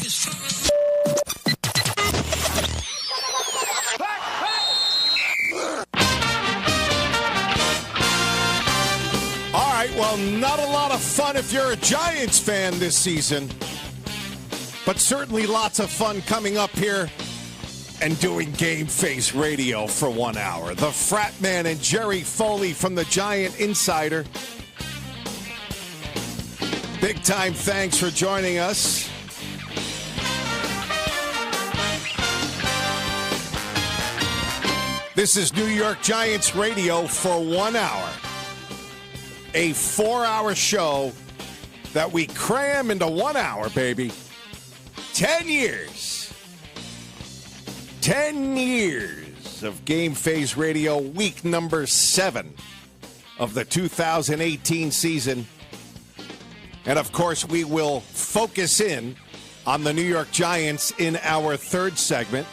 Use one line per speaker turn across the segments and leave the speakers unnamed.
All right, well, not a lot of fun if you're a Giants fan this season, but certainly lots of fun coming up here and doing GameFaceRadio for 1 hour. The Frattman and Jerry Foley from the Giant Insider. Big time thanks for joining us. This is New York Giants Radio for 1 hour. A 4-hour show that we cram into 1 hour, baby. 10 years. 10 years of GameFaceRadio, week number 7 of the 2018 season. And, of course, we will focus in on the New York Giants in our third segment.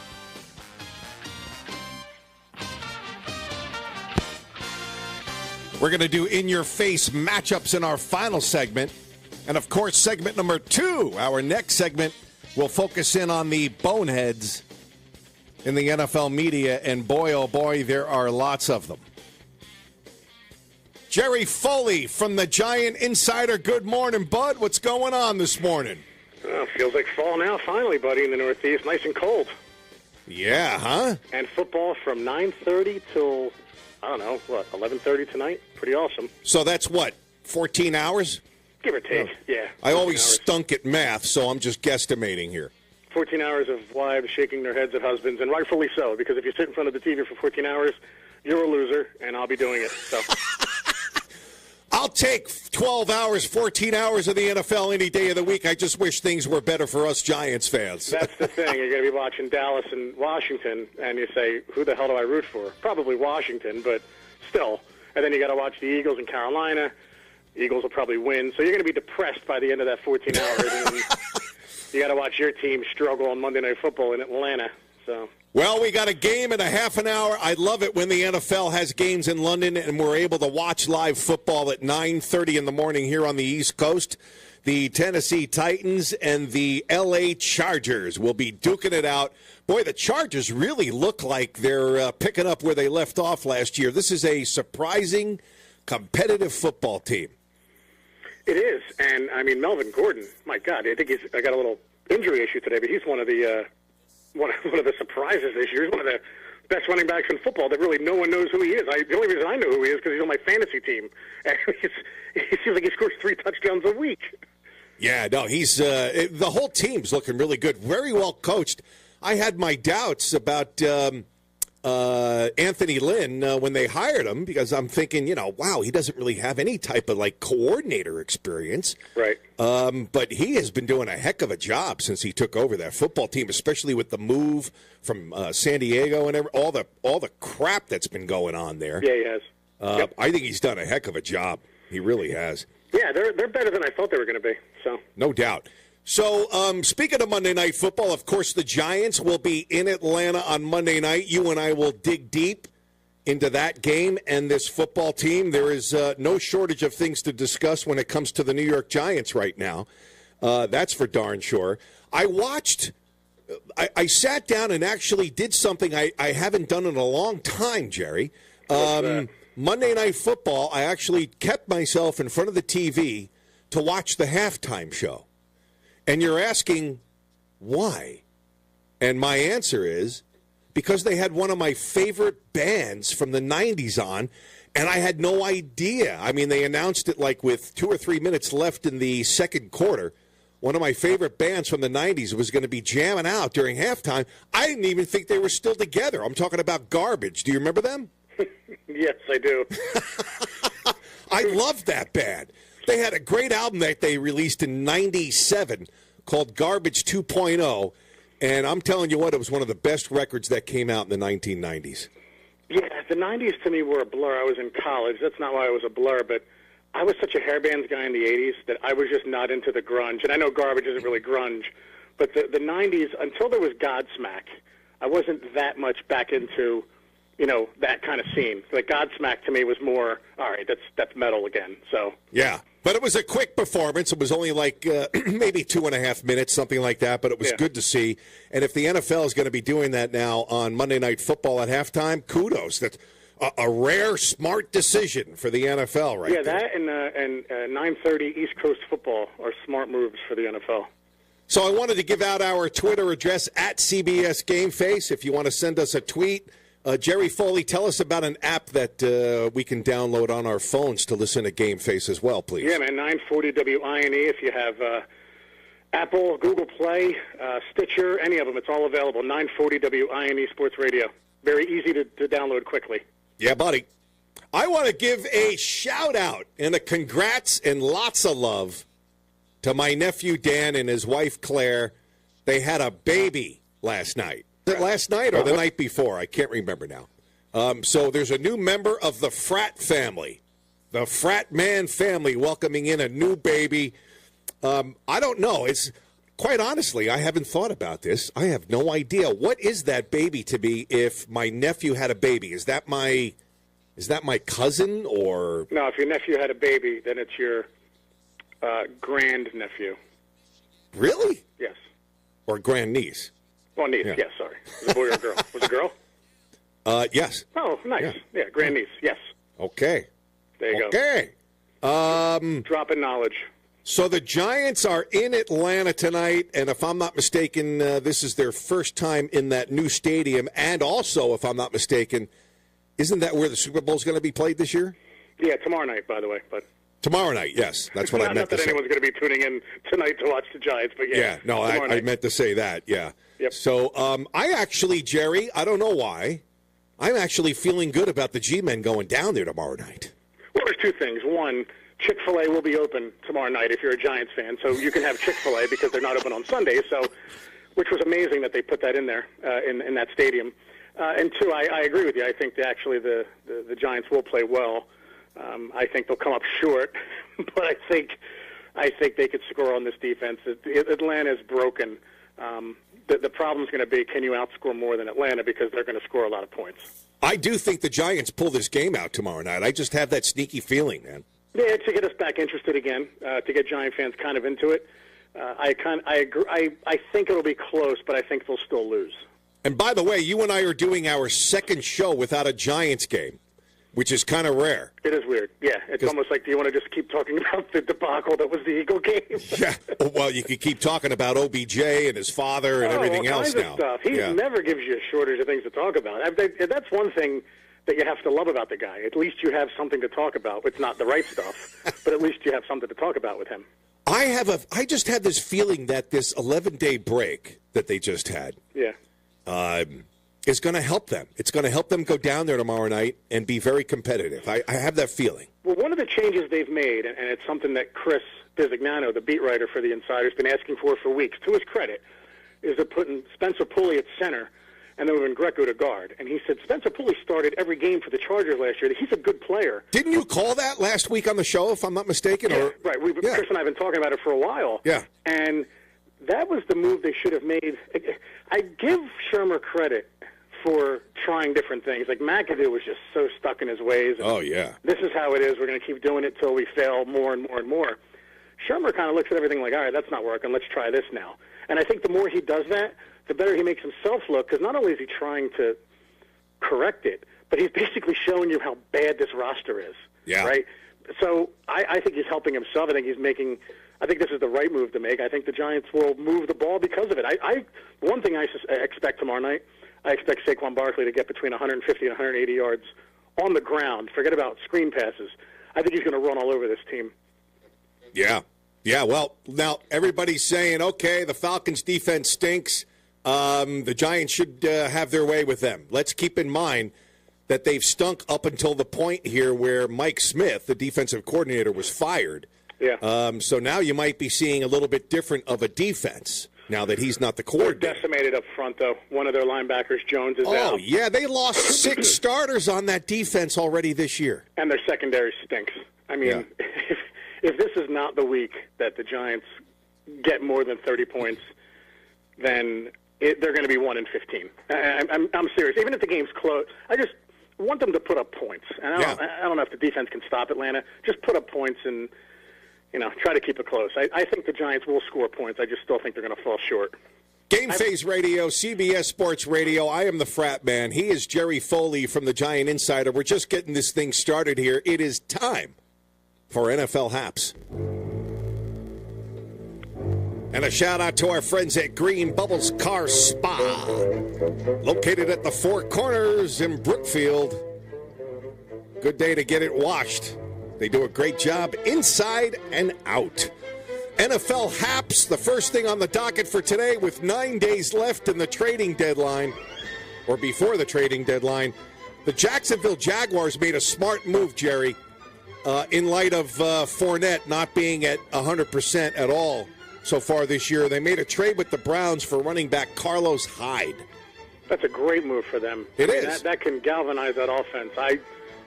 We're going to do in-your-face matchups in our final segment. And, of course, segment number 2, our next segment, will focus in on the boneheads in the NFL media. And, boy, oh, boy, there are lots of them. Jerry Foley from the Giant Insider. Good morning, bud. What's going on this morning?
Feels like fall now, finally, buddy, in the Northeast. Nice and cold.
Yeah, huh?
And football from 9:30 till, I don't know, 11:30 tonight? Pretty awesome.
So that's what, 14 hours?
Give or take, yeah.
I always stunk at math, so I'm just guesstimating here.
14 hours of wives shaking their heads at husbands, and rightfully so, because if you sit in front of the TV for 14 hours, you're a loser, and I'll be doing it, so...
I'll take 12 hours, 14 hours of the NFL any day of the week. I just wish things were better for us Giants fans.
That's the thing. You're going to be watching Dallas and Washington, and you say, who the hell do I root for? Probably Washington, but still. And then you got to watch the Eagles in Carolina. Eagles will probably win. So you're going to be depressed by the end of that 14 hours. And you got to watch your team struggle on Monday Night Football in Atlanta. So...
Well, we got a game in a half an hour. I love it when the NFL has games in London and we're able to watch live football at 9:30 in the morning here on the East Coast. The Tennessee Titans and the L.A. Chargers will be duking it out. Boy, the Chargers really look like they're picking up where they left off last year. This is a surprising, competitive football team.
It is. And, I mean, Melvin Gordon, my God, I think I got a little injury issue today, but he's one of the one of the surprises this year. He's one of the best running backs in football that really no one knows who he is. The only reason I know who he is is because he's on my fantasy team. And it seems like he scores 3 touchdowns a week. Yeah, no, he's the whole team's looking really good. Very well coached. I had my doubts about Anthony Lynn when they hired him because I'm thinking, wow, he doesn't really have any type of coordinator experience. Right. But he has been doing a heck of a job since he took over that football team, especially with the move from San Diego and all the crap that's been going on there. Yeah, he has. Yep. I think he's done a heck of a job. He really has. Yeah, they're better than I thought they were going to be. So no doubt. So, speaking of Monday Night Football, of course, the Giants will be in Atlanta on Monday night. You and I will dig deep into that game and this football team. There is no shortage of things to discuss when it comes to the New York Giants right now. That's for darn sure. I sat down and actually did something I haven't done in a long time, Jerry. Monday Night Football, I actually kept myself in front of the TV to watch the halftime show. And you're asking, why? And my answer is, because they had one of my favorite bands from the 90s on, and I had no idea. I mean, they announced it with 2 or 3 minutes left in the second quarter. One of my favorite bands from the 90s was going to be jamming out during halftime. I didn't even think they were still together. I'm talking about Garbage. Do you remember them? Yes, I do. I loved that band. They had a great album that they released in 97 called Garbage 2.0, and I'm telling you what, it was one of the best records that came out in the 1990s. Yeah, the 90s to me were a blur. I was in college. That's not why I was a blur, but I was such a hair bands guy in the 80s that I was just not into the grunge. And I know Garbage isn't really grunge, but the 90s, until there was Godsmack, I wasn't that much back into
that kind of scene. Like Godsmack to me was more, all right, that's metal again. So
yeah, but it was a quick performance. It was only like maybe 2.5 minutes, something like that. But it was good to see. And if the NFL is going to be doing that now on Monday Night Football at halftime, kudos. That's a rare, smart decision for the NFL, right?
Yeah,
there.
that and 9:30 East Coast football are smart moves for the NFL.
So I wanted to give out our Twitter address at CBS GameFace. If you want to send us a tweet. Jerry Foley, tell us about an app that we can download on our phones to listen to GameFace as well, please.
Yeah, man, 940 WINE. If you have Apple, Google Play, Stitcher, any of them, it's all available. 940 WINE Sports Radio. Very easy to download quickly.
Yeah, buddy. I want to give a shout-out and a congrats and lots of love to my nephew Dan and his wife Claire. They had a baby last night. Last night or the night before? I can't remember now. So there's a new member of the Fratt family, the Frattman family, welcoming in a new baby. I don't know. It's quite honestly, I haven't thought about this. I have no idea. What is that baby to be if my nephew had a baby? Is that my cousin or?
No, if your nephew had a baby, then it's your grandnephew.
Really?
Yes.
Or grandniece.
Well, niece, yes, sorry. Was it a boy or a girl? Was it a girl?
Yes.
Oh, nice. Yeah, grandniece, yes.
Okay.
There you go.
Okay.
Dropping knowledge.
So the Giants are in Atlanta tonight, and if I'm not mistaken, this is their first time in that new stadium. And also, if I'm not mistaken, isn't that where the Super Bowl is going to be played this year?
Yeah, tomorrow night, by the way. But
tomorrow night, yes. That's what I meant to say.
Not that anyone's going to be tuning in tonight to watch the Giants, but yeah.
Yeah, no, I meant to say that, yeah.
Yep.
So I actually, Jerry, I don't know why, I'm actually feeling good about the G-Men going down there tomorrow night.
Well, there's two things. One, Chick-fil-A will be open tomorrow night if you're a Giants fan, so you can have Chick-fil-A because they're not open on Sundays, which was amazing that they put that in there in that stadium. And two, I agree with you. I think actually the Giants will play well. I think they'll come up short, but I think they could score on this defense. Atlanta's broken. The problem's going to be, can you outscore more than Atlanta because they're going to score a lot of points.
I do think the Giants pull this game out tomorrow night. I just have that sneaky feeling, man.
Yeah, to get us back interested again, to get Giant fans kind of into it. I agree. I think it'll be close, but I think they'll still lose.
And by the way, you and I are doing our second show without a Giants game, which is kind of rare.
It is weird. Yeah, it's almost like, do you want to just keep talking about the debacle that was the Eagle game?
Yeah. Well, you could keep talking about OBJ and his father and everything
all
else
kinds
now.
Of stuff. He never gives you a shortage of things to talk about. That's one thing that you have to love about the guy. At least you have something to talk about. It's not the right stuff, but at least you have something to talk about with him.
I just had this feeling that this 11-day break that they just had.
Yeah.
Is going to help them. It's going to help them go down there tomorrow night and be very competitive. I have that feeling.
Well, one of the changes they've made, and it's something that Chris Bisignano, the beat writer for the Insider, has been asking for weeks, to his credit, is they're putting Spencer Pulley at center and then moving Greco to guard. And he said Spencer Pulley started every game for the Chargers last year. He's a good player.
Didn't you call that last week on the show, if I'm not mistaken?
Yeah, right. Chris and I have been talking about it for a while.
Yeah.
And that was the move they should have made. I give Shermer credit for trying different things. Like McAdoo was just so stuck in his ways.
Oh, yeah.
This is how it is. We're going to keep doing it till we fail more and more and more. Shermer kind of looks at everything like, all right, that's not working. Let's try this now. And I think the more he does that, the better he makes himself look, because not only is he trying to correct it, but he's basically showing you how bad this roster is.
Yeah.
Right? So I think he's helping himself. I think this is the right move to make. I think the Giants will move the ball because of it. One thing I expect tomorrow night, I expect Saquon Barkley to get between 150 and 180 yards on the ground. Forget about screen passes. I think he's going to run all over this team.
Yeah. Yeah, well, now everybody's saying, okay, the Falcons' defense stinks. The Giants should have their way with them. Let's keep in mind that they've stunk up until the point here where Mike Smith, the defensive coordinator, was fired.
Yeah.
So now you might be seeing a little bit different of a defense now that he's not the coordinator.
They're decimated up front, though. One of their linebackers, Jones, is out.
Oh, yeah, they lost 6 starters on that defense already this year.
And their secondary stinks. I mean, if this is not the week that the Giants get more than 30 points, then they're going to be 1-15. I'm serious. Even if the game's close, want them to put up points. And I don't know if the defense can stop Atlanta. Just put up points and, try to keep it close. I think the Giants will score points. I just still think they're going to fall short.
GameFaceRadio, CBS Sports Radio. I am the Frattman. He is Jerry Foley from the Giant Insider. We're just getting this thing started here. It is time for NFL Haps. And a shout-out to our friends at Green Bubbles Car Spa, located at the Four Corners in Brookfield. Good day to get it washed. They do a great job inside and out. NFL Haps, the first thing on the docket for today with 9 days left in the trading deadline, or before the trading deadline. The Jacksonville Jaguars made a smart move, Jerry, in light of Fournette not being at 100% at all so far this year. They made a trade with the Browns for running back Carlos Hyde.
That's a great move for them.
It is.
That can galvanize that offense.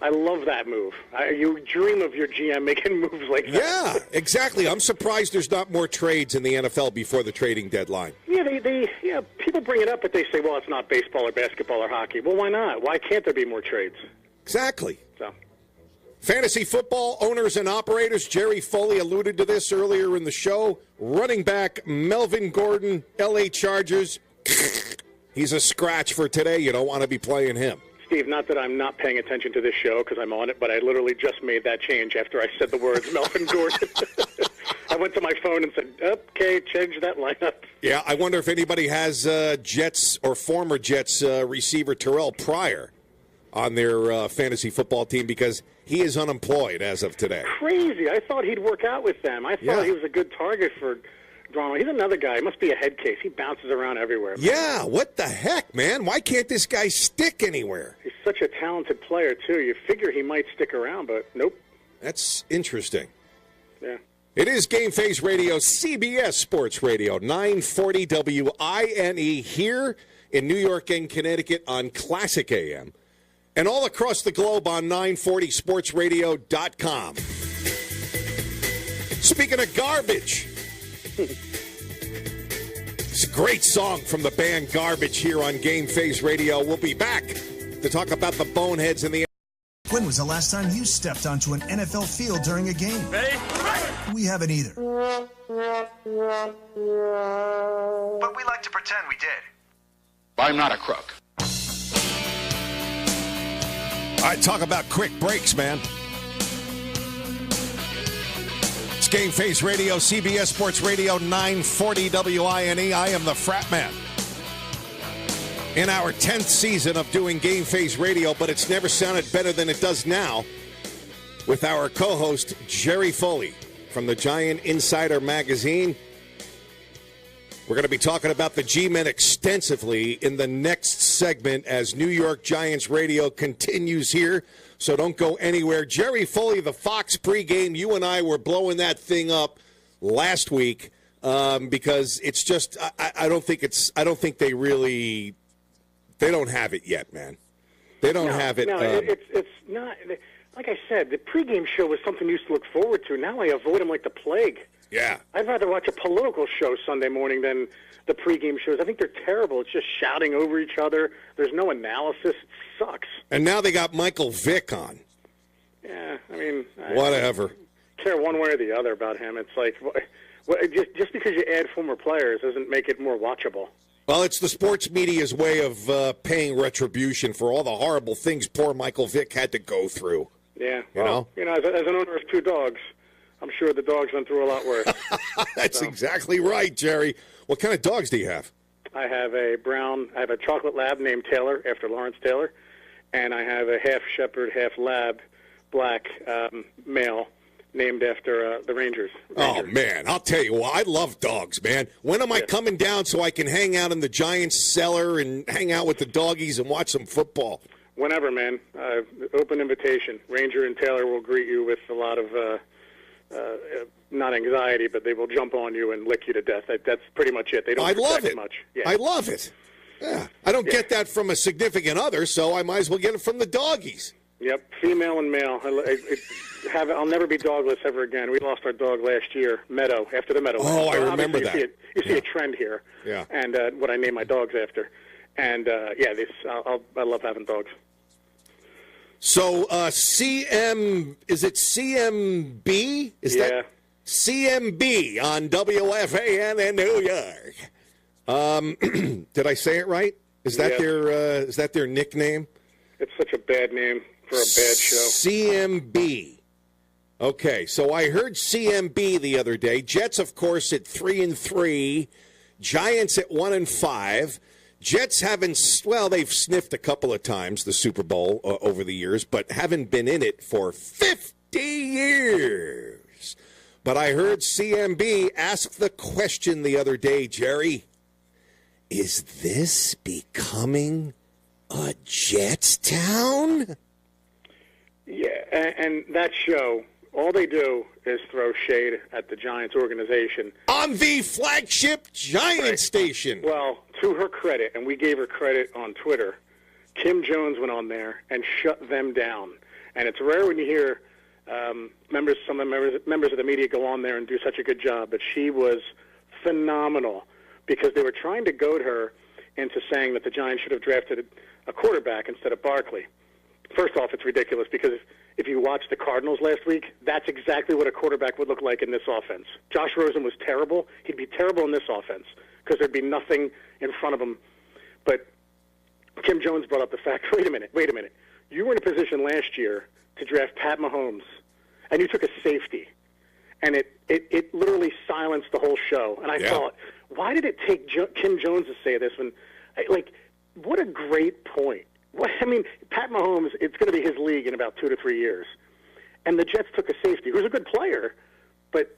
I love that move. You dream of your GM making moves like that.
Yeah, exactly. I'm surprised there's not more trades in the NFL before the trading deadline.
Yeah, people bring it up, but they say, well, it's not baseball or basketball or hockey. Well, why not? Why can't there be more trades?
Exactly.
So,
fantasy football owners and operators, Jerry Foley alluded to this earlier in the show. Running back Melvin Gordon, L.A. Chargers. He's a scratch for today. You don't want to be playing him.
Steve, not that I'm not paying attention to this show because I'm on it, but I literally just made that change after I said the words Melvin Gordon. I went to my phone and said, okay, change that lineup.
Yeah, I wonder if anybody has Jets or former Jets receiver Terrell Pryor on their fantasy football team because he is unemployed as of today.
Crazy. I thought he'd work out with them. I thought he was a good target for drama. He's another guy. He must be a head case. He bounces around everywhere. Man.
Yeah, what the heck, man? Why can't this guy stick anywhere?
He's such a talented player, too. You figure he might stick around, but nope.
That's interesting.
Yeah.
It is GameFaceRadio, CBS Sports Radio, 940 WINE here in New York and Connecticut on Classic AM. And all across the globe on 940sportsradio.com. Speaking of garbage, it's a great song from the band Garbage here on GameFaceRadio. We'll be back to talk about the Boneheads in the...
When was the last time you stepped onto an NFL field during a game?
Ready?
We haven't either.
But we like to pretend we did.
I'm not a crook.
All right, talk about quick breaks, man. It's GameFaceRadio, CBS Sports Radio, 940 WINE. I am the Frattman. In our 10th season of doing GameFaceRadio, but it's never sounded better than it does now with our co-host, Jerry Foley from the Giant Insider magazine. We're going to be talking about the G-Men extensively in the next segment as New York Giants radio continues here, so don't go anywhere. Jerry Foley, the Fox pregame, you and I were blowing that thing up last week because it's just I don't think they don't have it yet, man. They don't have it.
No, it's not. Like I said, the pregame show was something you used to look forward to. Now I avoid them like the plague.
Yeah.
I'd rather watch a political show Sunday morning than the pregame shows. I think they're terrible. It's just shouting over each other. There's no analysis. It sucks.
And now they got Michael Vick on.
Yeah, I mean...
Whatever.
I care one way or the other about him. It's like, just because you add former players doesn't make it more watchable.
Well, it's the sports media's way of paying retribution for all the horrible things poor Michael Vick had to go through.
Yeah.
You know,
as an owner of two dogs, I'm sure the dogs went through a lot worse.
That's exactly right, Jerry. What kind of dogs do you have?
I have a chocolate lab named Taylor, after Lawrence Taylor, and I have a half shepherd, half lab, black male, named after the Rangers.
Oh, man, I'll tell you what, I love dogs, man. When am I coming down so I can hang out in the Giants cellar and hang out with the doggies and watch some football?
Whenever, man. Open invitation. Ranger and Taylor will greet you with a lot of, not anxiety, but they will jump on you and lick you to death. That's pretty much it. They don't expect much. Yeah.
I love it. Yeah. I don't get that from a significant other, so I might as well get it from the doggies.
Yep, female and male. I'll never be dogless ever again. We lost our dog last year, Meadow, after the Meadow.
Oh, I remember that.
You see a trend here.
Yeah.
And what I name my dogs after. And, I love having dogs.
So CM, is it CMB? Is that CMB on WFAN in New York? Did I say it right? Is that their nickname?
It's such a bad name for a bad show.
CMB. Okay, so I heard CMB the other day. Jets, of course, at 3-3. Giants at 1-5. Jets haven't, they've sniffed a couple of times the Super Bowl over the years, but haven't been in it for 50 years. But I heard CMB ask the question the other day, Jerry, is this becoming a Jets town?
Yeah, and that show, all they do is throw shade at the Giants organization.
On the flagship Giant station.
Well, to her credit, and we gave her credit on Twitter, Kim Jones went on there and shut them down. And it's rare when you hear members of the media go on there and do such a good job, but she was phenomenal because they were trying to goad her into saying that the Giants should have drafted a quarterback instead of Barkley. First off, it's ridiculous because if you watch the Cardinals last week, that's exactly what a quarterback would look like in this offense. Josh Rosen was terrible. He'd be terrible in this offense because there'd be nothing in front of him. But Kim Jones brought up the fact, wait a minute. You were in a position last year to draft Pat Mahomes, and you took a safety. And it literally silenced the whole show. And I thought, why did it take Kim Jones to say this? What a great point. Pat Mahomes, it's going to be his league in about 2 to 3 years. And the Jets took a safety who's a good player, but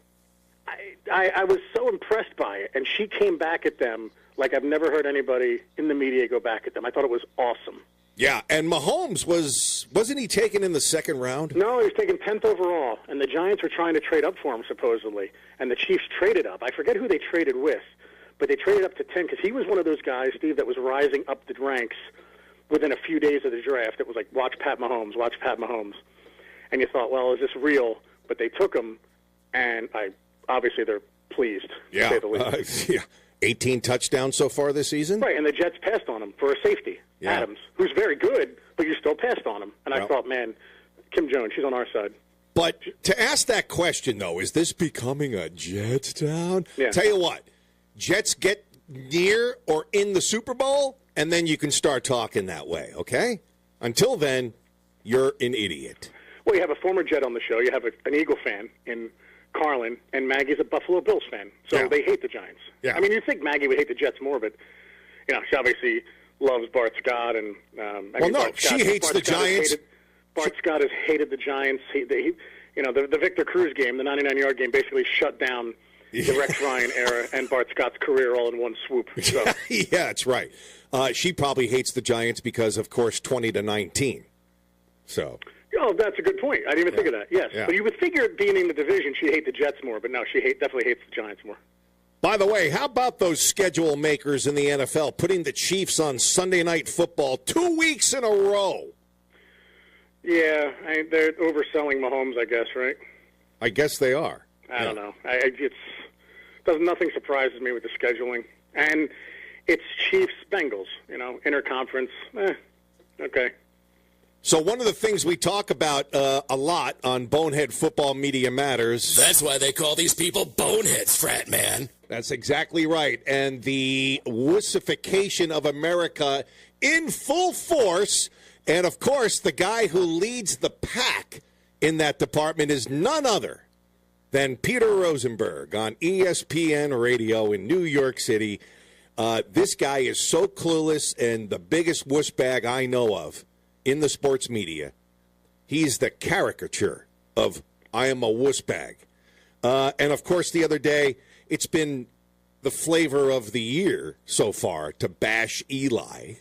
I was so impressed by it. And she came back at them like I've never heard anybody in the media go back at them. I thought it was awesome.
Yeah, and Mahomes, wasn't he taken in the second round?
No, he was taken 10th overall, and the Giants were trying to trade up for him, supposedly. And the Chiefs traded up. I forget who they traded with, but they traded up to 10 because he was one of those guys, Steve, that was rising up the ranks within a few days of the draft. It was like, watch Pat Mahomes. And you thought, well, is this real? But they took him, and obviously they're pleased, to say the least.
18 touchdowns so far this season?
Right, and the Jets passed on him for a safety, Adams, who's very good, but you still passed on him. And I thought, man, Kim Jones, she's on our side.
But to ask that question, though, is this becoming a Jets town?
Yeah.
Tell you what, Jets get near or in the Super Bowl, and then you can start talking that way, okay? Until then, you're an idiot.
Well, you have a former Jet on the show. You have an Eagle fan in Carlin, and Maggie's a Buffalo Bills fan. So they hate the Giants.
Yeah.
I mean, you'd think Maggie would hate the Jets more, but, she obviously loves Bart Scott. And
she hates the Giants.
Bart Scott has hated the Giants. The Victor Cruz game, the 99-yard game, basically shut down the Rex Ryan era and Bart Scott's career all in one swoop. So.
Yeah, that's right. She probably hates the Giants because, of course, 20-19. So.
Oh, that's a good point. I didn't even think of that. Yes, but you would figure, being in the division, she'd hate the Jets more. But no, she definitely hates the Giants more.
By the way, how about those schedule makers in the NFL putting the Chiefs on Sunday Night Football 2 weeks in a row?
Yeah, they're overselling Mahomes, I guess, right?
I guess they are.
I don't know. Nothing surprises me with the scheduling, and it's Chiefs Bengals. Interconference. Okay.
So one of the things we talk about a lot on Bonehead Football Media Matters.
That's why they call these people boneheads, Frattman.
That's exactly right. And the wussification of America in full force. And, of course, the guy who leads the pack in that department is none other than Peter Rosenberg on ESPN Radio in New York City. This guy is so clueless and the biggest wuss bag I know of in the sports media. He's the caricature of I am a wuss bag. And, of course, the other day, it's been the flavor of the year so far to bash Eli.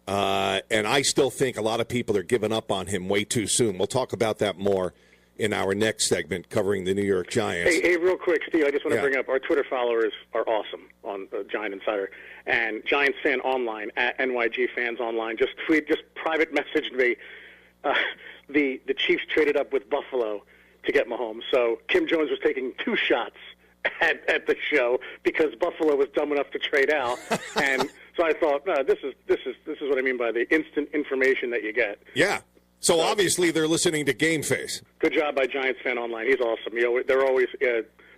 And I still think a lot of people are giving up on him way too soon. We'll talk about that more in our next segment covering the New York Giants.
Hey, real quick, Steve, I just want to bring up our Twitter followers are awesome on Giant Insider. And Giants Fan Online, at NYG Fans Online, just private messaged me. The Chiefs traded up with Buffalo to get Mahomes. So Kim Jones was taking 2 shots at the show because Buffalo was dumb enough to trade out. And so I thought, this is what I mean by the instant information that you get.
Yeah.
So obviously they're listening to Game Face.
Good job by Giants Fan Online. He's awesome. They're always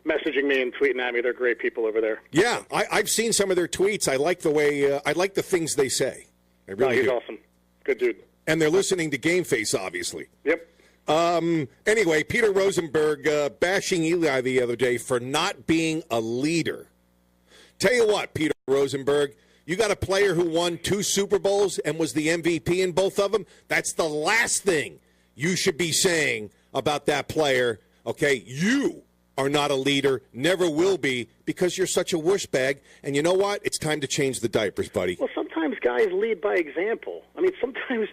messaging me and tweeting at me. They're great people over there.
Yeah, I've seen some of their tweets. I like the way I like the things they say. I really
he's
do.
awesome. Good dude.
And they're listening to Game Face, obviously.
Yep.
Anyway, Peter Rosenberg bashing Eli the other day for not being a leader. Tell you what, Peter Rosenberg, you got a player who won 2 Super Bowls and was the MVP in both of them. That's the last thing you should be saying about that player. Okay, you are not a leader, never will be, because you're such a wushbag. And you know what? It's time to change the diapers, buddy.
Well, sometimes guys lead by example. I mean, sometimes,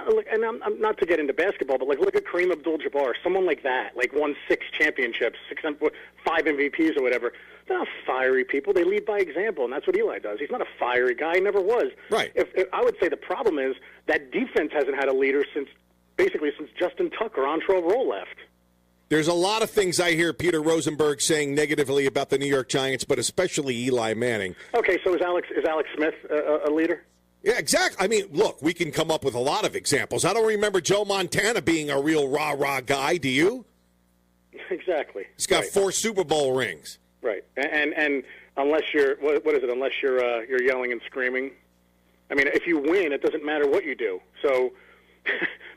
look, and I'm not to get into basketball, but look at Kareem Abdul-Jabbar, someone like that, won 6 championships, 5 MVPs or whatever. They're not fiery people. They lead by example, and that's what Eli does. He's not a fiery guy. He never was.
Right.
If I would say the problem is that defense hasn't had a leader since Justin Tuck or Antrell Roll left.
There's a lot of things I hear Peter Rosenberg saying negatively about the New York Giants, but especially Eli Manning.
Okay, so is Alex Smith a leader?
Yeah, exactly. I mean, look, we can come up with a lot of examples. I don't remember Joe Montana being a real rah-rah guy, do you?
Exactly.
He's got 4 Super Bowl rings.
Right, and unless you're what is it? Unless you're yelling and screaming. I mean, if you win, it doesn't matter what you do. So,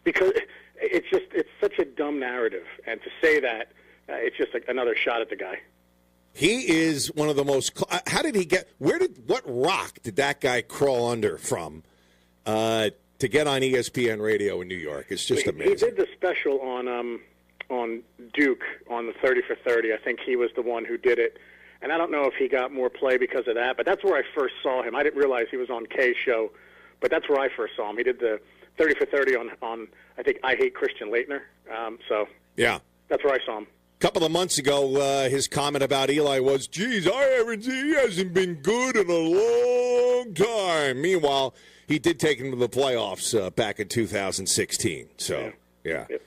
because it's such a dumb narrative, and to say that it's just another shot at the guy.
He is one of the most. How did he get? What rock did that guy crawl under from to get on ESPN Radio in New York? It's just amazing.
He did the special on Duke on the 30 for 30. I think he was the one who did it. And I don't know if he got more play because of that, but that's where I first saw him. I didn't realize he was on Kay's show, but that's where I first saw him. He did the 30 for 30 on I think I Hate Christian Laettner.
Yeah.
That's where I saw him.
A couple of months ago, his comment about Eli was, geez, he hasn't been good in a long time. Meanwhile, he did take him to the playoffs back in 2016. So, yeah. Yep.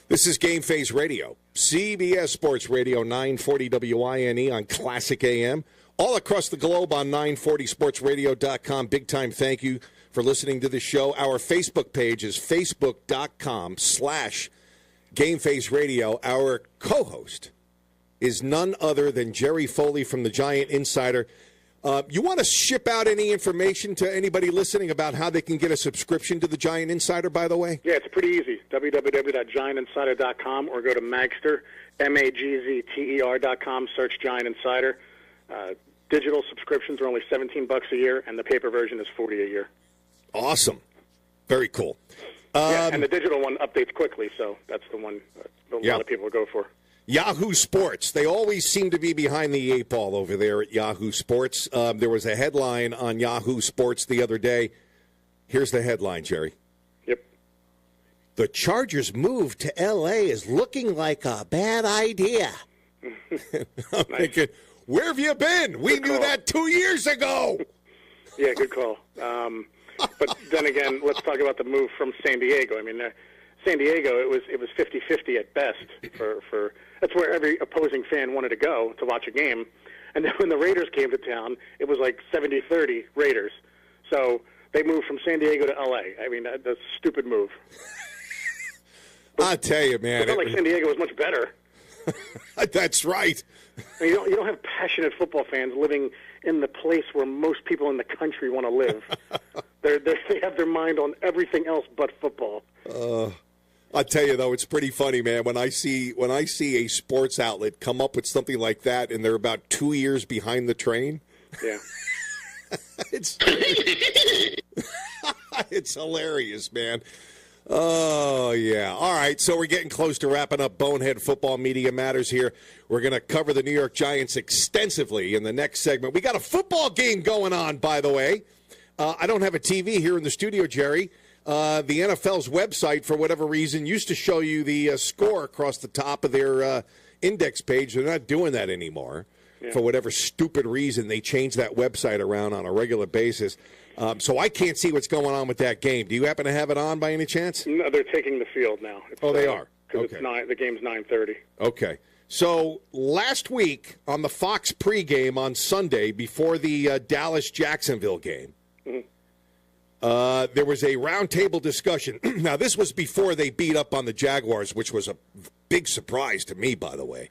This is GameFaceRadio, CBS Sports Radio, 940 WINE on Classic AM, all across the globe on 940sportsradio.com. Big time thank you for listening to the show. Our Facebook page is facebook.com/GameFaceRadio. Our co-host is none other than Jerry Foley from the Giant Insider. You want to ship out any information to anybody listening about how they can get a subscription to the Giant Insider, by the way?
Yeah, it's pretty easy. www.giantinsider.com or go to Magster, MAGZTER.com, search Giant Insider. Digital subscriptions are only $17 a year, and the paper version is $40 a year.
Awesome. Very cool.
And the digital one updates quickly, so that's the one a lot of people go for.
Yahoo Sports. They always seem to be behind the 8 ball over there at Yahoo Sports. There was a headline on Yahoo Sports the other day. Here's the headline, Jerry.
Yep.
The Chargers' move to L.A. is looking like a bad idea. I'm thinking, where have you been? We knew that 2 years ago.
Yeah, good call. But then again, let's talk about the move from San Diego. I mean, San Diego, it was 50-50 at best for that's where every opposing fan wanted to go to watch a game. And then when the Raiders came to town, it was like 70-30 Raiders. So they moved from San Diego to L.A. I mean, that's a stupid move.
I'll tell you, man.
It's not like San Diego was much better.
That's right.
I mean, you don't have passionate football fans living in the place where most people in the country want to live. They have their mind on everything else but football.
I'll tell you, though, it's pretty funny, man, when I see a sports outlet come up with something like that and they're about 2 years behind the train.
Yeah.
It's hilarious, man. Oh, yeah. All right, so we're getting close to wrapping up Bonehead Football Media Matters here. We're going to cover the New York Giants extensively in the next segment. We got a football game going on, by the way. I don't have a TV here in the studio, Jerry. The NFL's website, for whatever reason, used to show you the score across the top of their index page. They're not doing that anymore. Yeah. For whatever stupid reason, they changed that website around on a regular basis. So I can't see what's going on with that game. Do you happen to have it on by any chance?
No, they're taking the field now.
They are?
Because the game's 9:30.
Okay. So last week on the Fox pregame on Sunday before the Dallas-Jacksonville game,
There was a roundtable discussion. Now, this was before they beat up on the Jaguars, which was a big surprise to me, by the way.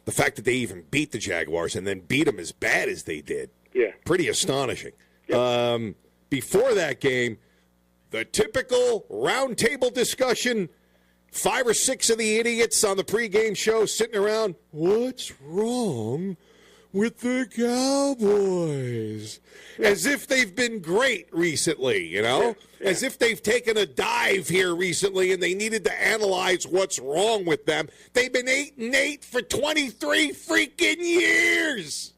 The fact that they even beat the Jaguars and then beat them as bad as they did.
Yeah.
Pretty astonishing.
Yep.
Before that game, the typical roundtable discussion, 5 or 6 of the idiots on the pregame show sitting around, what's wrong with the Cowboys? As if they've been great recently, you know?
Yeah.
As if they've taken a dive here recently and they needed to analyze what's wrong with them. They've been 8-8 for 23 freaking years.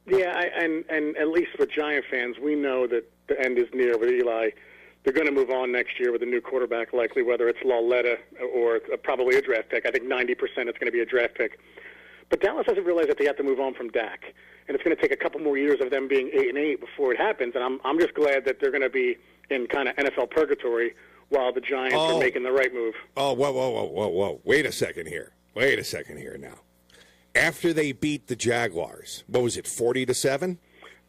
Yeah, and at least for Giant fans, we know that the end is near with Eli. They're going to move on next year with a new quarterback, likely, whether it's Lauletta or probably a draft pick. I think 90% it's going to be a draft pick. But Dallas doesn't realize that they have to move on from Dak. And it's going to take a couple more years of them being 8-8 before it happens. And I'm just glad that they're going to be in kind of NFL purgatory while the Giants are making the right move.
Oh, whoa. Wait a second here now. After they beat the Jaguars, what was it, 40-7?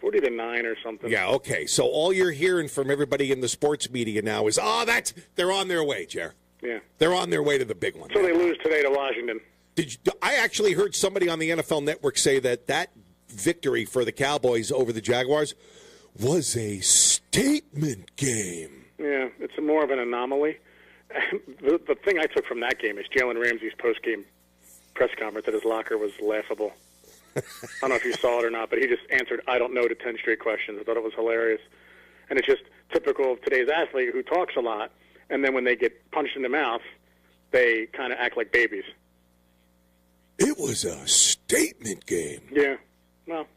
40-9 or something.
Yeah, okay. So all you're hearing from everybody in the sports media now is, they're on their way, Jer.
Yeah.
They're on their way to the big one.
So they lose today to Washington.
I actually heard somebody on the NFL Network say that victory for the Cowboys over the Jaguars was a statement game.
Yeah, it's more of an anomaly. The thing I took from that game is Jalen Ramsey's post-game press conference at his locker was laughable. I don't know if you saw it or not, but he just answered, I don't know, to 10 straight questions. I thought it was hilarious. And it's just typical of today's athlete who talks a lot, and then when they get punched in the mouth, they kind of act like babies.
It was a statement game.
Yeah, well.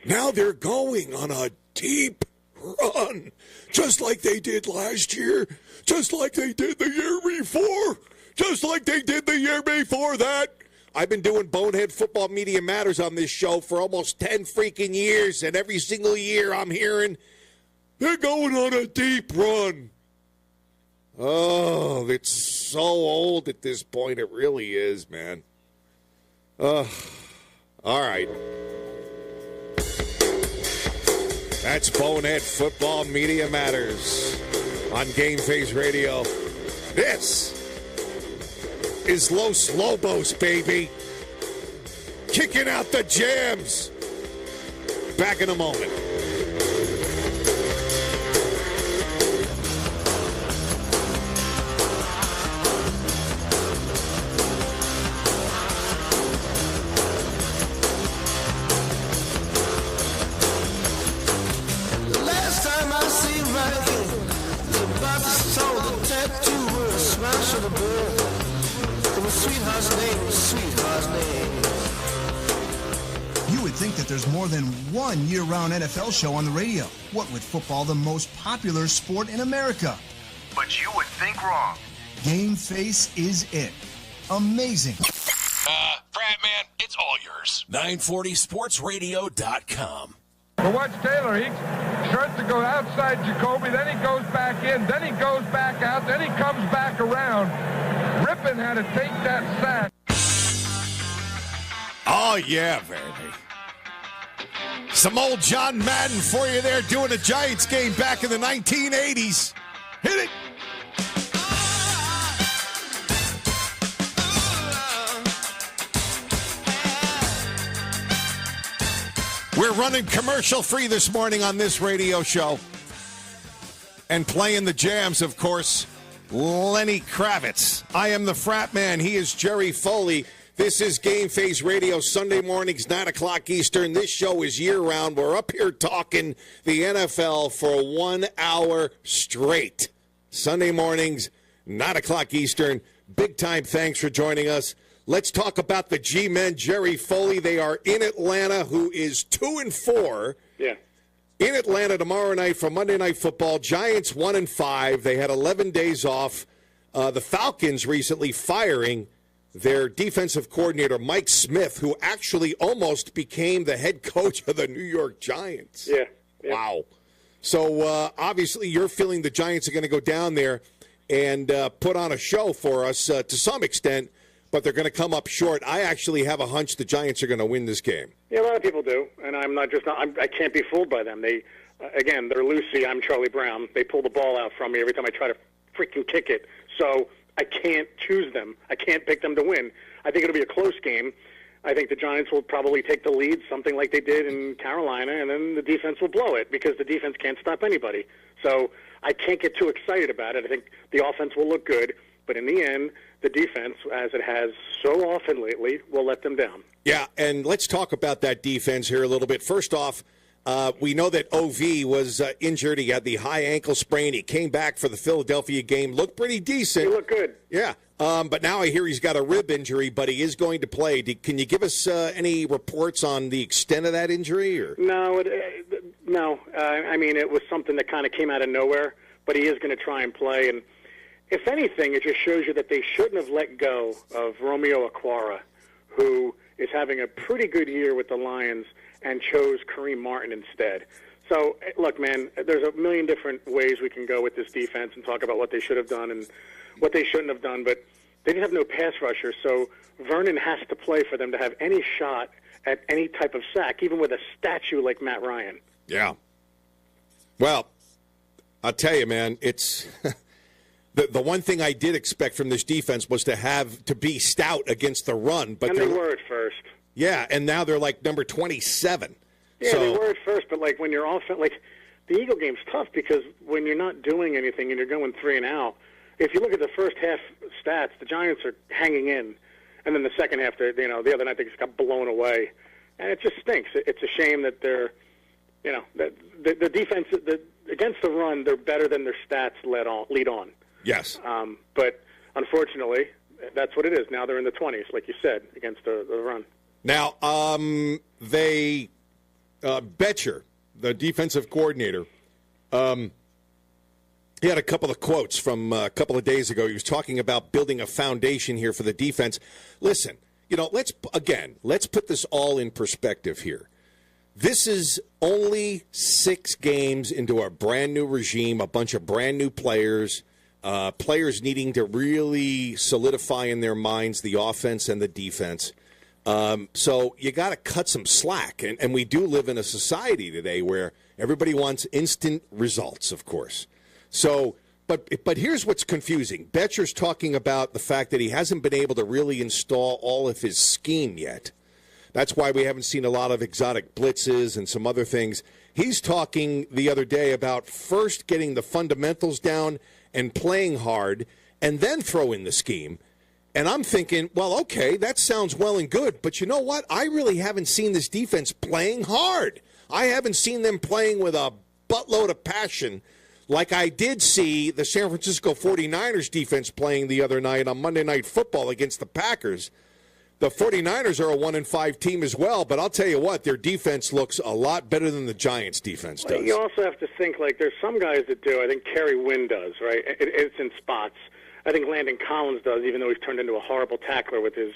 Now they're going on a deep run, just like they did last year, just like they did the year before, just like they did the year before that. I've been doing Bonehead Football Media Matters on this show for almost 10 freaking years, and every single year I'm hearing, they're going on a deep run. Oh, it's so old at this point. It really is, man. All right. That's Bonehead Football Media Matters on GameFaceRadio. This is Los Lobos, baby. Kicking out the jams. Back in a moment.
You would think that there's more than one year-round NFL show on the radio. What with football, the most popular sport in America?
But you would think wrong.
Game Face is it. Amazing.
Frattman, it's all yours. 940sportsradio.com.
But watch Taylor. He starts to go outside Jacoby, then he goes back in, then he goes back out, then he comes back around. Rippon had to take that sack.
Oh, yeah, baby. Some old John Madden for you there doing a Giants game back in the 1980s. Hit it. We're running commercial-free this morning on this radio show. And playing the jams, of course, Lenny Kravitz. I am the Frattman. He is Jerry Foley. This is Game Face Radio, Sunday mornings, 9 o'clock Eastern. This show is year-round. We're up here talking the NFL for 1 hour straight. Sunday mornings, 9 o'clock Eastern. Big-time thanks for joining us. Let's talk about the G-Men, Jerry Foley. They are in Atlanta, who is 2-4.
Yeah.
In Atlanta tomorrow night for Monday Night Football. Giants 1-5. They had 11 days off. The Falcons recently firing their defensive coordinator, Mike Smith, who actually almost became the head coach of the New York Giants.
Yeah.
Wow. So, obviously, you're feeling the Giants are going to go down there and put on a show for us to some extent, but they're going to come up short. I actually have a hunch the Giants are going to win this game.
Yeah, a lot of people do, and I can't be fooled by them. Again, they're Lucy, I'm Charlie Brown. They pull the ball out from me every time I try to freaking kick it. So I can't choose them. I can't pick them to win. I think it'll be a close game. I think the Giants will probably take the lead, something like they did in Carolina, and then the defense will blow it because the defense can't stop anybody. So I can't get too excited about it. I think the offense will look good, but in the end, the defense, as it has so often lately, will let them down.
Yeah, and let's talk about that defense here a little bit. First off, we know that OV was injured. He had the high ankle sprain. He came back for the Philadelphia game. Looked pretty decent.
He looked good.
Yeah, but now I hear he's got a rib injury, but he is going to play. Can you give us any reports on the extent of that injury? Or?
No. I mean, it was something that kind of came out of nowhere, but he is going to try and play. And if anything, it just shows you that they shouldn't have let go of Romeo Okwara, who is having a pretty good year with the Lions, and chose Kareem Martin instead. So, look, man, there's a million different ways we can go with this defense and talk about what they should have done and what they shouldn't have done, but they didn't have no pass rusher, so Vernon has to play for them to have any shot at any type of sack, even with a statue like Matt Ryan.
Yeah. Well, I'll tell you, man, it's the one thing I did expect from this defense was to be stout against the run, but
and they were at first.
Yeah, and now they're like number 27.
Yeah, they were at first, but like when you're like the Eagle game's tough because when you're not doing anything and you're going 3 and out, if you look at the first half stats, the Giants are hanging in, and then the second half, the other night they just got blown away, and it just stinks. It's a shame that they're, that the defense against the run, they're better than their stats lead on.
Yes.
But unfortunately, that's what it is. Now they're in the 20s, like you said, against the run.
Now, Betcher, the defensive coordinator, he had a couple of quotes from a couple of days ago. He was talking about building a foundation here for the defense. Listen, let's put this all in perspective here. This is only 6 games into a brand-new regime, a bunch of brand-new players, players needing to really solidify in their minds the offense and the defense. So you got to cut some slack, and we do live in a society today where everybody wants instant results, of course. So, but here's what's confusing. Betcher's talking about the fact that he hasn't been able to really install all of his scheme yet. That's why we haven't seen a lot of exotic blitzes and some other things. He's talking the other day about first getting the fundamentals down and playing hard, and then throw in the scheme. And I'm thinking, well, okay, that sounds well and good, but you know what? I really haven't seen this defense playing hard. I haven't seen them playing with a buttload of passion like I did see the San Francisco 49ers defense playing the other night on Monday Night Football against the Packers. The 49ers are a 1-5 team as well, but I'll tell you what, their defense looks a lot better than the Giants' defense does.
You also have to think, there's some guys that do. I think Kerry Wynn does, right? It's in spots. I think Landon Collins does, even though he's turned into a horrible tackler with his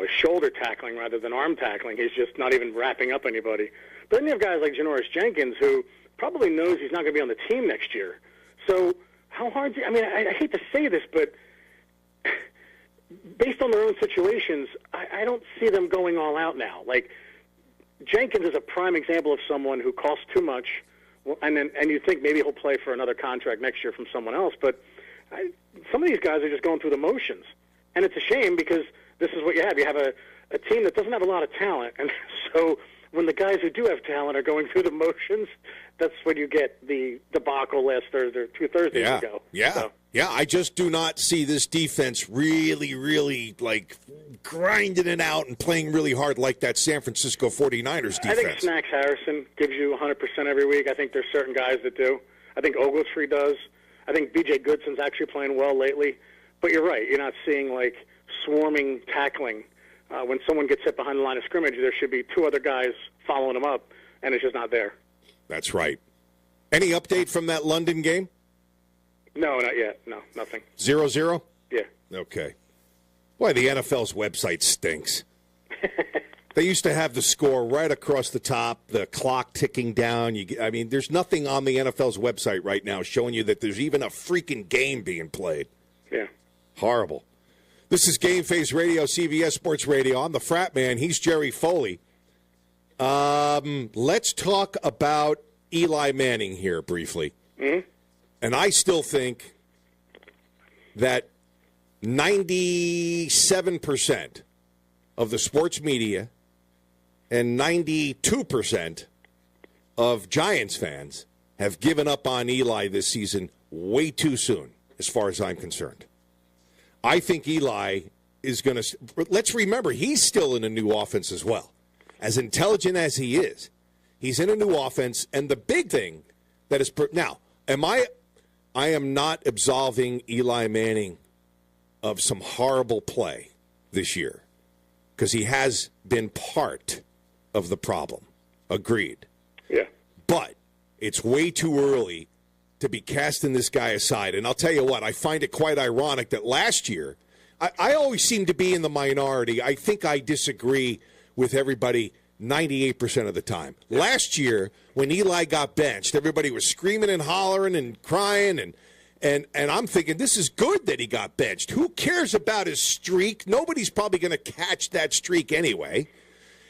shoulder tackling rather than arm tackling. He's just not even wrapping up anybody. But then you have guys like Janoris Jenkins, who probably knows he's not going to be on the team next year. So how hard I hate to say this, but based on their own situations, I don't see them going all out now. Like, Jenkins is a prime example of someone who costs too much, and you think maybe he'll play for another contract next year from someone else, but some of these guys are just going through the motions. And it's a shame because this is what you have. You have a team that doesn't have a lot of talent, and so when the guys who do have talent are going through the motions, that's when you get the debacle last Thursday or 2 Thursdays ago.
Yeah.
So.
Yeah, I just do not see this defense really, really, grinding it out and playing really hard like that San Francisco 49ers defense.
I think Snacks Harrison gives you 100% every week. I think there's certain guys that do. I think Ogletree does. I think B.J. Goodson's actually playing well lately. But you're right. You're not seeing, swarming tackling. When someone gets hit behind the line of scrimmage, there should be 2 other guys following him up, and it's just not there.
That's right. Any update from that London game?
No, not yet. No, nothing.
0-0?
Yeah.
Okay. Boy, the NFL's website stinks. They used to have the score right across the top, the clock ticking down. There's nothing on the NFL's website right now showing you that there's even a freaking game being played.
Yeah.
Horrible. This is GameFaceRadio, CBS Sports Radio. I'm the Frattman. He's Jerry Foley. Let's talk about Eli Manning here briefly.
Mm-hmm.
And I still think that 97% of the sports media and 92% of Giants fans have given up on Eli this season way too soon, as far as I'm concerned. I think Eli is going to – let's remember, he's still in a new offense as well. As intelligent as he is, he's in a new offense. And the big thing that is – now, I am not absolving Eli Manning of some horrible play this year because he has been part of the problem. Agreed.
Yeah.
But it's way too early to be casting this guy aside. And I'll tell you what, I find it quite ironic that last year, I always seem to be in the minority. I think I disagree with everybody 98% of the time. Yeah. Last year, when Eli got benched, everybody was screaming and hollering and crying, and I'm thinking, this is good that he got benched. Who cares about his streak? Nobody's probably going to catch that streak anyway.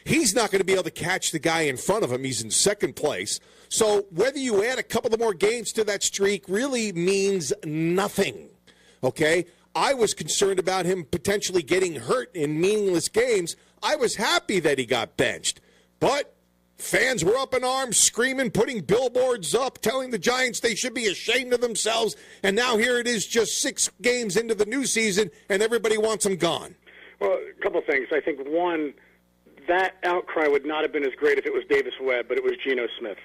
He's not going to be able to catch the guy in front of him. He's in second place. So whether you add a couple of more games to that streak really means nothing, okay? I was concerned about him potentially getting hurt in meaningless games. I was happy that he got benched. But fans were up in arms, screaming, putting billboards up, telling the Giants they should be ashamed of themselves. And now here it is just 6 games into the new season, and everybody wants him gone.
Well, a couple of things. I think, one, that outcry would not have been as great if it was Davis Webb, but it was Geno Smith.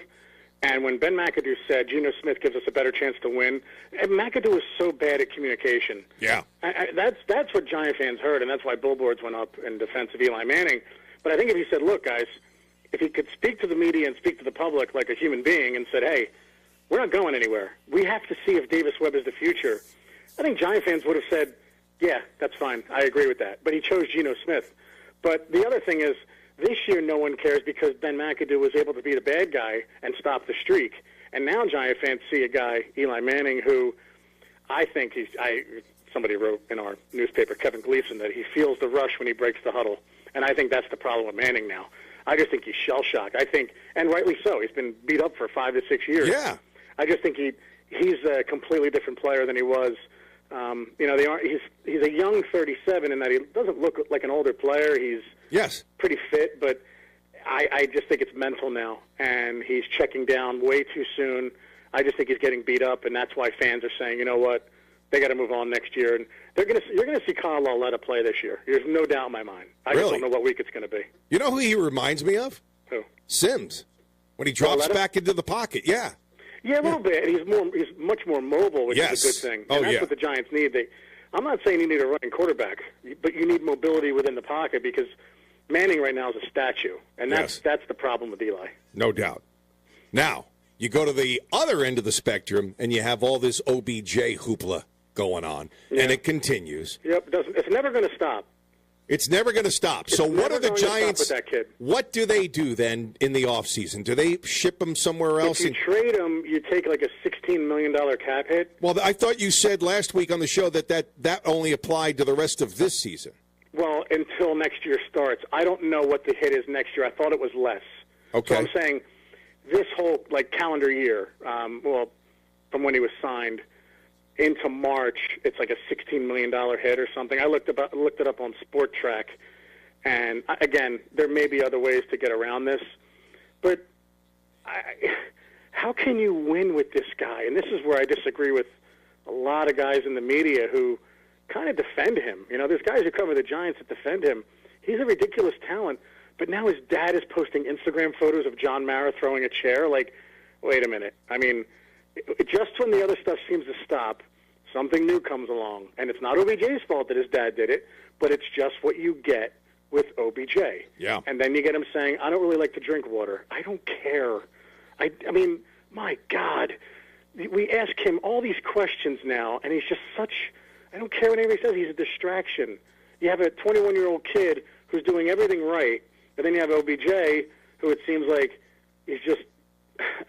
And when Ben McAdoo said Geno Smith gives us a better chance to win, and McAdoo was so bad at communication.
Yeah.
That's what Giant fans heard, and that's why billboards went up in defense of Eli Manning. But I think if he said, look, guys, if he could speak to the media and speak to the public like a human being and said, hey, we're not going anywhere. We have to see if Davis Webb is the future. I think Giant fans would have said, yeah, that's fine. I agree with that. But he chose Geno Smith. But the other thing is, this year no one cares because Ben McAdoo was able to be the bad guy and stop the streak. And now Giant fans see a guy, Eli Manning, who I think somebody wrote in our newspaper, Kevin Gleason, that he feels the rush when he breaks the huddle. And I think that's the problem with Manning now. I just think he's shell-shocked. I think, and rightly so, he's been beat up for 5 to 6 years.
Yeah.
I just think he's a completely different player than he was. He's a young 37 in that he doesn't look like an older player. He's pretty fit, but I just think it's mental now, and he's checking down way too soon. I just think he's getting beat up, and that's why fans are saying, you know what, they got to move on next year. And you're going to see Kyle Lauletta play this year. There's no doubt in my mind. I just don't know what week it's going to be.
You know who he reminds me of?
Who?
Sims, when he drops back into the pocket. Yeah.
Yeah, a little bit. He's much more mobile, which is a good thing. And that's what the Giants need. I'm not saying you need a running quarterback, but you need mobility within the pocket because Manning right now is a statue, and that's the problem with Eli.
No doubt. Now, you go to the other end of the spectrum, and you have all this OBJ hoopla going on, and it continues.
Yep, it's never going to stop.
It's never going to stop. So what are the Giants? What do they do then in the offseason? Do they ship him somewhere else?
If you trade him, you take like a $16 million cap hit.
Well, I thought you said last week on the show that only applied to the rest of this season.
Well, until next year starts. I don't know what the hit is next year. I thought it was less.
Okay.
So I'm saying this whole calendar year, from when he was signed into March, it's like a $16 million hit or something. I looked it up on Sport Track, and again, there may be other ways to get around this, but how can you win with this guy? And this is where I disagree with a lot of guys in the media who kind of defend him. You know, there's guys who cover the Giants that defend him. He's a ridiculous talent, but now his dad is posting Instagram photos of John Mara throwing a chair. Like, wait a minute. I mean, just when the other stuff seems to stop, something new comes along. And it's not OBJ's fault that his dad did it, but it's just what you get with OBJ.
Yeah.
And then you get him saying, I don't really like to drink water. I don't care. I mean, my God. We ask him all these questions now, and he's just such, I don't care what anybody says, he's a distraction. You have a 21-year-old kid who's doing everything right, and then you have OBJ, who it seems like he's just,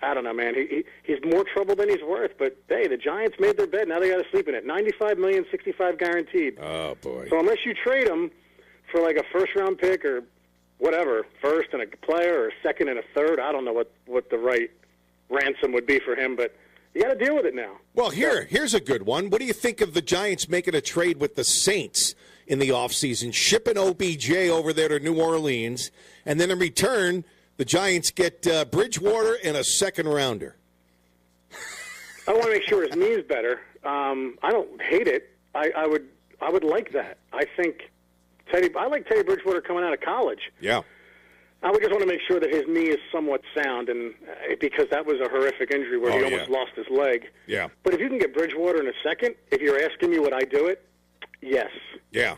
I don't know, man. He's more trouble than he's worth. But, hey, the Giants made their bed. Now they got to sleep in it. $95 million, $65 guaranteed.
Oh, boy.
So unless you trade him for like a first-round pick or whatever, first and a player or second and a third. I don't know what the right ransom would be for him, but you got to deal with it now.
Well, here's a good one. What do you think of the Giants making a trade with the Saints in the offseason, shipping OBJ over there to New Orleans, and then in return, the Giants get Bridgewater and a second-rounder?
I want to make sure his knee is better. I don't hate it. I would like that. I like Teddy Bridgewater coming out of college.
Yeah.
I would just want to make sure that his knee is somewhat sound, and because that was a horrific injury where he almost lost his leg.
Yeah.
But if you can get Bridgewater in a second, if you're asking me would I do it, yes.
Yeah.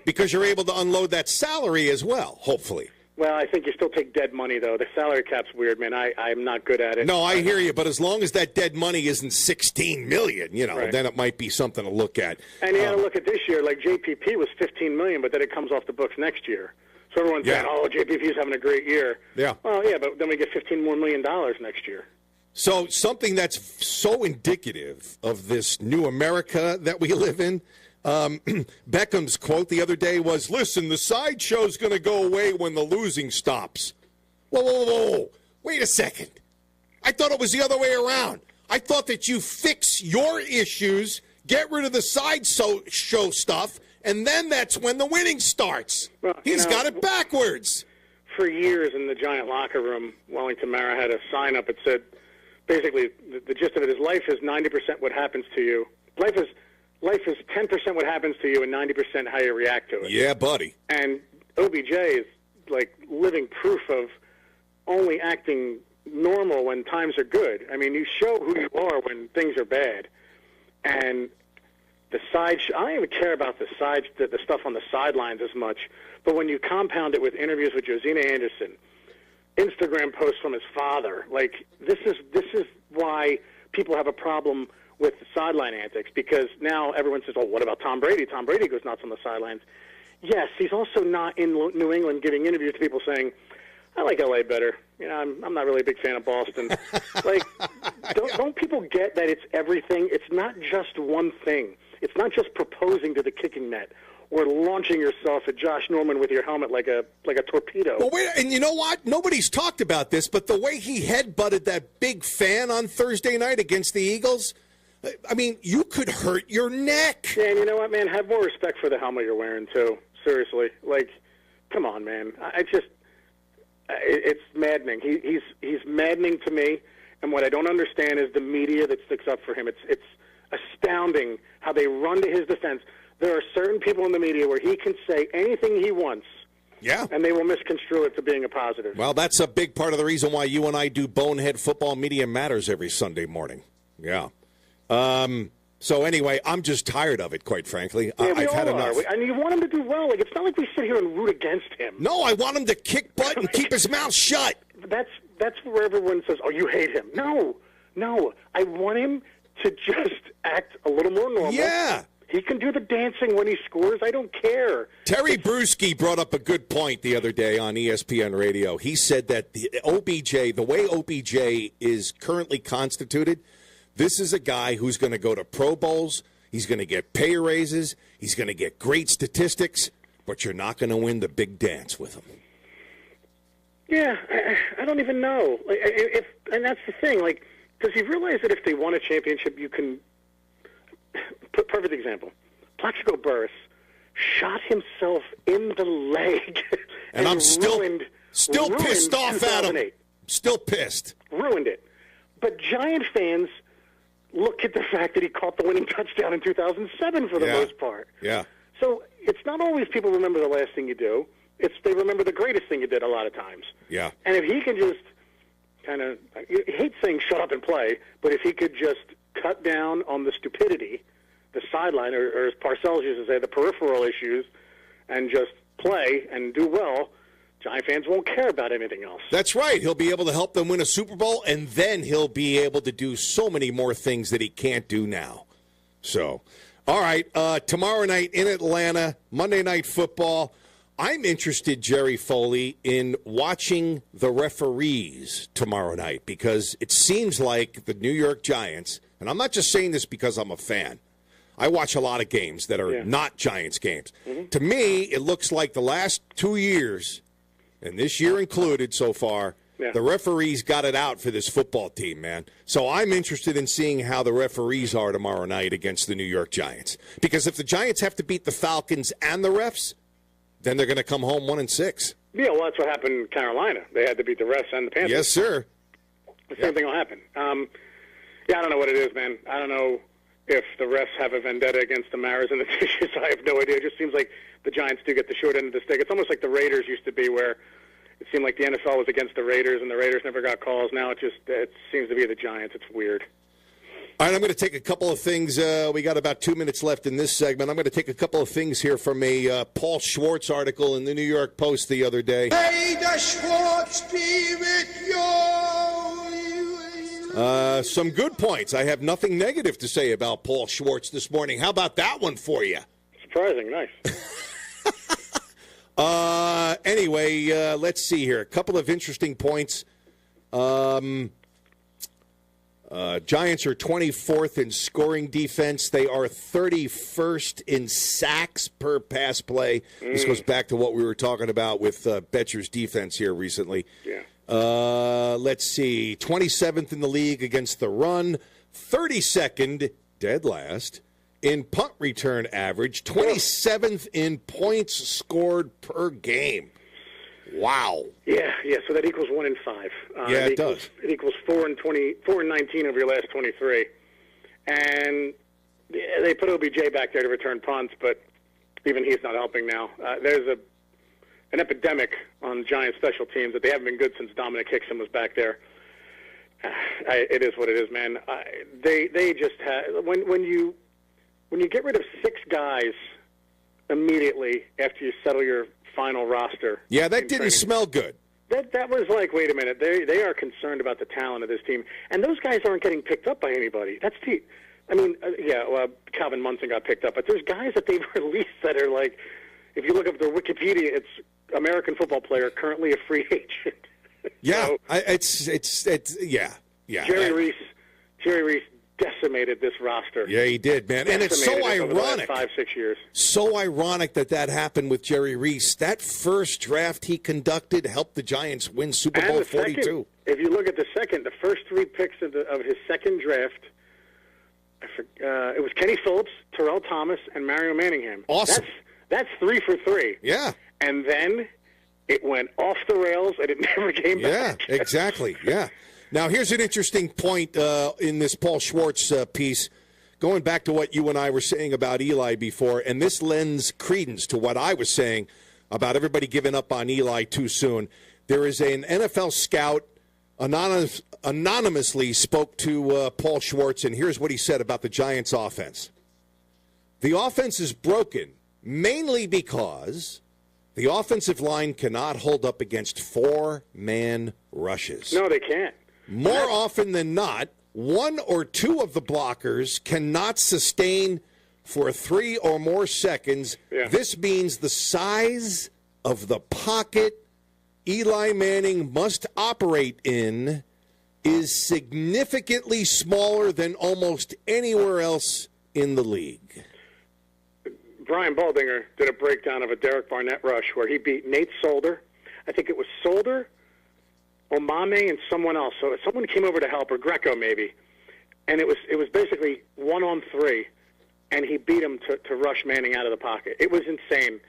Because you're able to unload that salary as well, hopefully.
Well, I think you still take dead money, though. The salary cap's weird, man. I'm not good at it.
No, I hear you, but as long as that dead money isn't $16 million,
right,
then it might be something to look at.
And you got to look at this year. Like JPP was $15 million, but then it comes off the books next year. So everyone's saying, "Oh, JPP's having a great year."
Yeah.
Well, yeah, but then we get $15 more million next year.
So something that's so indicative of this new America that we live in. Beckham's quote the other day was, "Listen, the sideshow's going to go away when the losing stops." Whoa. Wait a second. I thought it was the other way around. I thought that you fix your issues, get rid of the sideshow stuff, and then that's when the winning starts.
Well,
He's got it backwards.
For years in the Giant locker room, Wellington Mara had a sign up that said, basically, the gist of it is life is 90% what happens to you. Life is 10% what happens to you and 90% how you react to it.
Yeah, buddy.
And OBJ is like living proof of only acting normal when times are good. I mean, you show who you are when things are bad. And the I don't even care about the stuff on the sidelines as much, but when you compound it with interviews with Josina Anderson, Instagram posts from his father, like this is why people have a problem with the sideline antics, because now everyone says, "Oh, what about Tom Brady? Tom Brady goes nuts on the sidelines." Yes, he's also not in New England giving interviews to people saying, "I like LA better. You know, I'm not really a big fan of Boston." Like, don't people get that it's everything? It's not just one thing. It's not just proposing to the kicking net or launching yourself at Josh Norman with your helmet like a torpedo.
Well, wait, and you know what? Nobody's talked about this, but the way he headbutted that big fan on Thursday night against the Eagles, I mean, you could hurt your neck.
Yeah, and you know what, man? Have more respect for the helmet you're wearing, too. Seriously. Like, come on, man. It's maddening. He's maddening to me, and what I don't understand is the media that sticks up for him. It's astounding how they run to his defense. There are certain people in the media where he can say anything he wants,
yeah, and
they will misconstrue it to being a positive.
Well, that's a big part of the reason why you and I do Bonehead Football Media Matters every Sunday morning. Yeah. So anyway, I'm just tired of it, quite frankly.
Yeah,
I've had enough.
And you want him to do well. Like, it's not like we sit here and root against him.
No, I want him to kick butt and keep his mouth shut.
That's where everyone says, "Oh, you hate him." No. I want him to just act a little more normal.
Yeah.
He can do the dancing when he scores. I don't care.
Terry Bruschi brought up a good point the other day on ESPN Radio. He said that the way OBJ is currently constituted, this is a guy who's going to go to Pro Bowls. He's going to get pay raises. He's going to get great statistics, but you're not going to win the big dance with him.
Yeah, I don't even know. And that's the thing. Like, does he realize that if they won a championship, you can... Perfect example. Plaxico Burress shot himself in the leg.
And I'm still
ruined
pissed off at him. Still pissed.
Ruined it. But Giant fans look at the fact that he caught the winning touchdown in 2007 for the most part.
Yeah.
So it's not always people remember the last thing you do. They remember the greatest thing you did a lot of times.
Yeah.
And if he can just kind of, I hate saying shut up and play, but if he could just cut down on the stupidity, the sideline, or as Parcells used to say, the peripheral issues, and just play and do well, Giant fans won't care about anything else.
That's right. He'll be able to help them win a Super Bowl, and then he'll be able to do so many more things that he can't do now. So, all right, tomorrow night in Atlanta, Monday Night Football. I'm interested, Jerry Foley, in watching the referees tomorrow night, because it seems like the New York Giants, and I'm not just saying this because I'm a fan. I watch a lot of games that are not Giants games. Mm-hmm. To me, it looks like the last 2 years, and this year included so far,
Yeah.
the referees got it out for this football team, man. So I'm interested in seeing how the referees are tomorrow night against the New York Giants. Because if the Giants have to beat the Falcons and the refs, then they're going to come home 1-6.
Yeah, well, that's what happened in Carolina. They had to beat the refs and the Panthers.
Yes, sir.
The same thing will happen. Yeah, I don't know what it is, man. I don't know if the refs have a vendetta against the Maras and the Tishes. I have no idea. It just seems like the Giants do get the short end of the stick. It's almost like the Raiders used to be, where it seemed like the NFL was against the Raiders and the Raiders never got calls. Now it seems to be the Giants. It's weird.
All right, I'm going to take a couple of things. We got about 2 minutes left in this segment. I'm going to take a couple of things here from a Paul Schwartz article in the New York Post the other day.
May the Schwartz be with you.
Some good points. I have nothing negative to say about Paul Schwartz this morning. How about that one for you?
Surprising. Nice.
Anyway, let's see here. A couple of interesting points. Giants are 24th in scoring defense. They are 31st in sacks per pass play. This goes back to what we were talking about with Betcher's defense here recently.
Yeah.
Let's see. 27th in the league against the run. 32nd, dead last, in punt return average. 27th in points scored per game. Wow.
Yeah. So that equals 1 in 5.
Yeah, it does.
It equals 4 and 19 over your last 23. And they put OBJ back there to return punts, but even he's not helping now. There's an epidemic on Giants special teams that they haven't been good since Dominic Hickson was back there. It is what it is, man. They just have when you get rid of 6 guys immediately after you settle your final roster.
Yeah, that didn't smell good.
That was like, wait a minute, they are concerned about the talent of this team, and those guys aren't getting picked up by anybody. Calvin Munson got picked up, but there's guys that they've released that are like, if you look up their Wikipedia, it's American football player, currently a free agent.
Yeah,
so,
yeah.
Jerry Reese decimated this roster.
Yeah, he did, man. And it's so ironic.
5-6 years.
So ironic that happened with Jerry Reese. That first draft he conducted helped the Giants win Super Bowl 42.
If you look at the first 3 picks of his second draft, it was Kenny Phillips, Terrell Thomas, and Mario Manningham.
Awesome.
That's 3 for 3.
Yeah.
And then it went off the rails, and it never came back.
Yeah, exactly. Yeah. Now, here's an interesting point in this Paul Schwartz piece, going back to what you and I were saying about Eli before, and this lends credence to what I was saying about everybody giving up on Eli too soon. There is an NFL scout anonymously spoke to Paul Schwartz, and here's what he said about the Giants' offense. The offense is broken, mainly because the offensive line cannot hold up against 4-man rushes.
No, they can't.
More often than not, 1 or 2 of the blockers cannot sustain for 3 or more seconds.
Yeah.
This means the size of the pocket Eli Manning must operate in is significantly smaller than almost anywhere else in the league.
Brian Baldinger did a breakdown of a Derek Barnett rush where he beat Nate Solder. I think it was Solder, Omame, and someone else. So someone came over to help, or Greco maybe. And it was basically 1-on-3, and he beat him to rush Manning out of the pocket. It was insane.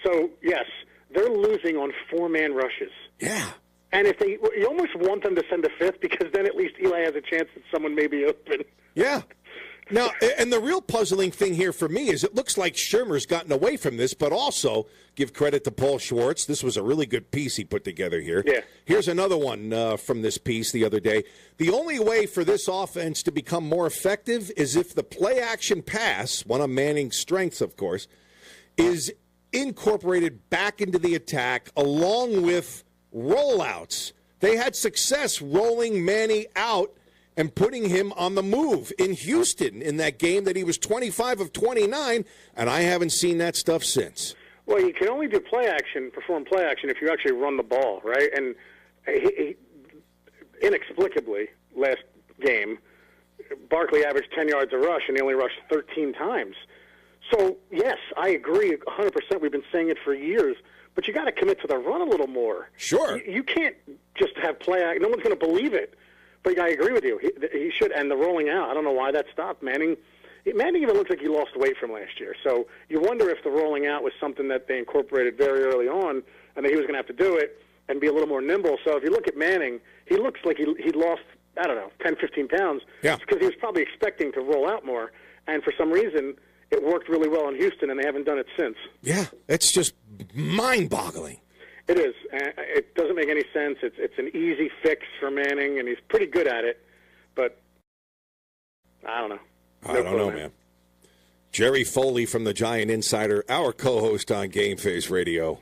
So, yes, they're losing on 4-man rushes.
Yeah.
And you almost want them to send a 5th, because then at least Eli has a chance that someone may be open.
Yeah. Now, and the real puzzling thing here for me is it looks like Shermer's gotten away from this, but also give credit to Paul Schwartz. This was a really good piece he put together here.
Yeah.
Here's another one from this piece the other day. The only way for this offense to become more effective is if the play-action pass, one of Manning's strengths, of course, is incorporated back into the attack along with rollouts. They had success rolling Manning out and putting him on the move in Houston in that game that he was 25 of 29, and I haven't seen that stuff since.
Well, you can only do perform play action if you actually run the ball, right? And he inexplicably, last game, Barkley averaged 10 yards a rush, and he only rushed 13 times. So, yes, I agree 100%. We've been saying it for years. But you got to commit to the run a little more.
Sure.
You can't just have play act. No one's going to believe it. But I agree with you. He should. And the rolling out, I don't know why that stopped. Manning even looks like he lost weight from last year. So you wonder if the rolling out was something that they incorporated very early on and that he was going to have to do it and be a little more nimble. So if you look at Manning, he looks like he lost, I don't know, 10, 15 pounds.
Yeah.
Because he was probably expecting to roll out more. And for some reason, it worked really well in Houston, and they haven't done it since.
Yeah, it's just mind-boggling.
It is. It doesn't make any sense. It's an easy fix for Manning, and he's pretty good at it. But I don't know.
I don't know, man. Jerry Foley from the Giant Insider, our co-host on GameFaceRadio.